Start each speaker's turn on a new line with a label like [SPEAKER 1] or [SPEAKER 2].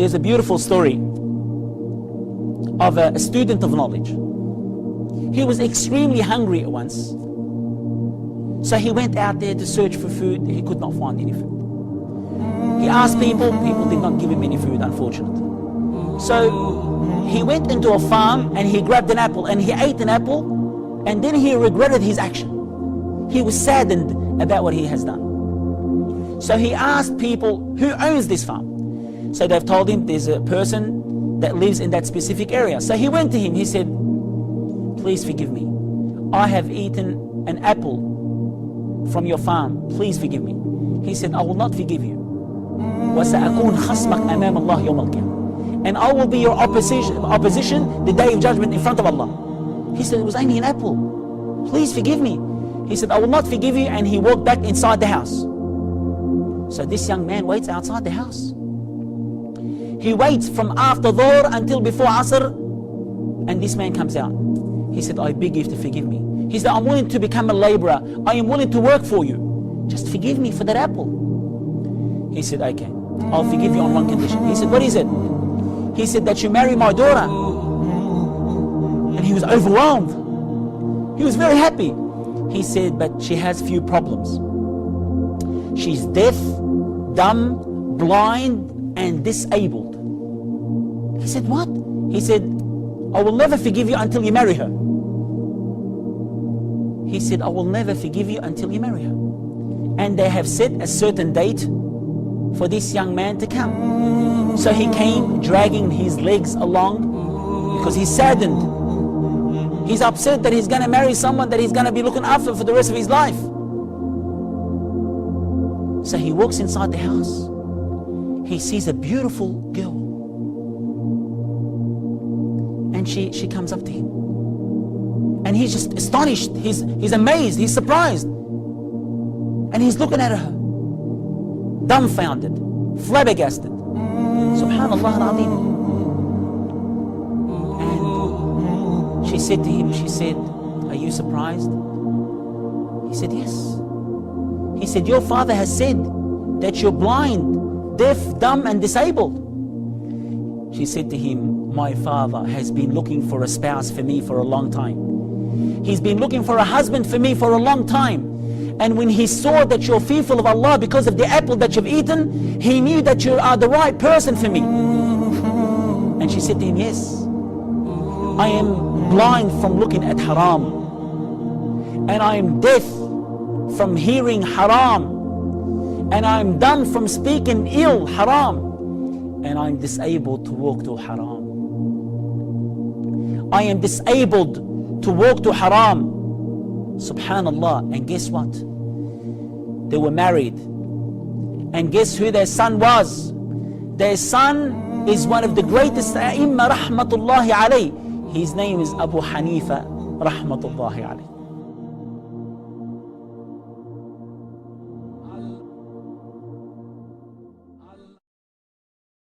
[SPEAKER 1] There's a beautiful story of a student of knowledge. He was extremely hungry at once. So he went out there to search for food. He could not find any food. He asked people did not give him any food, unfortunately. So he went into a farm and he grabbed an apple and he ate an apple, and then he regretted his action. He was saddened about what he has done. So he asked people, who owns this farm? So they've told him there's a person that lives in that specific area. So he went to him, he said, please forgive me. I have eaten an apple from your farm, please forgive me. He said, I will not forgive you. وَسَأَكُونْ خَصْمَكْ أَمَامَ اللَّهِ يَوْمَ الْقِيَامَةِ. And I will be your opposition the day of judgment in front of Allah. He said, it was only an apple. Please forgive me. He said, I will not forgive you, and he walked back inside the house. So this young man waits outside the house. He waits from after Dhuhr until before Asr, and this man comes out. He said, I beg you to forgive me. He said, I'm willing to become a laborer. I am willing to work for you. Just forgive me for that apple. He said, okay, I'll forgive you on one condition. He said, what is it? He said, that you marry my daughter. And he was overwhelmed. He was very happy. He said, but she has few problems. She's deaf, dumb, blind, and disabled. He said, what? He said, I will never forgive you until you marry her. He said, I will never forgive you until you marry her. And they have set a certain date for this young man to come. So he came dragging his legs along because he's saddened. He's upset that he's going to marry someone that he's going to be looking after for the rest of his life. So he walks inside the house. He sees a beautiful girl. And she comes up to him. And he's just astonished. He's amazed. He's surprised. And he's looking at her, dumbfounded, flabbergasted. Subhanallah al-Azim. And she said to him, she said, are you surprised? He said, yes. He said, your father has said that you're blind, deaf, dumb, and disabled. She said to him, my father has been looking for a spouse for me for a long time. He's been looking for a husband for me for a long time. And when he saw that you're fearful of Allah because of the apple that you've eaten, he knew that you are the right person for me. And she said to him, yes, I am blind from looking at haram. And I am deaf from hearing haram. And I am dumb from speaking ill haram. And I am disabled to walk to haram. I am disabled to walk to haram. Subhanallah. And guess what? They were married. And guess who their son was? Their son is one of the greatest A'imma rahmatullahi alayh. His name is Abu Hanifa rahmatullahi alayh.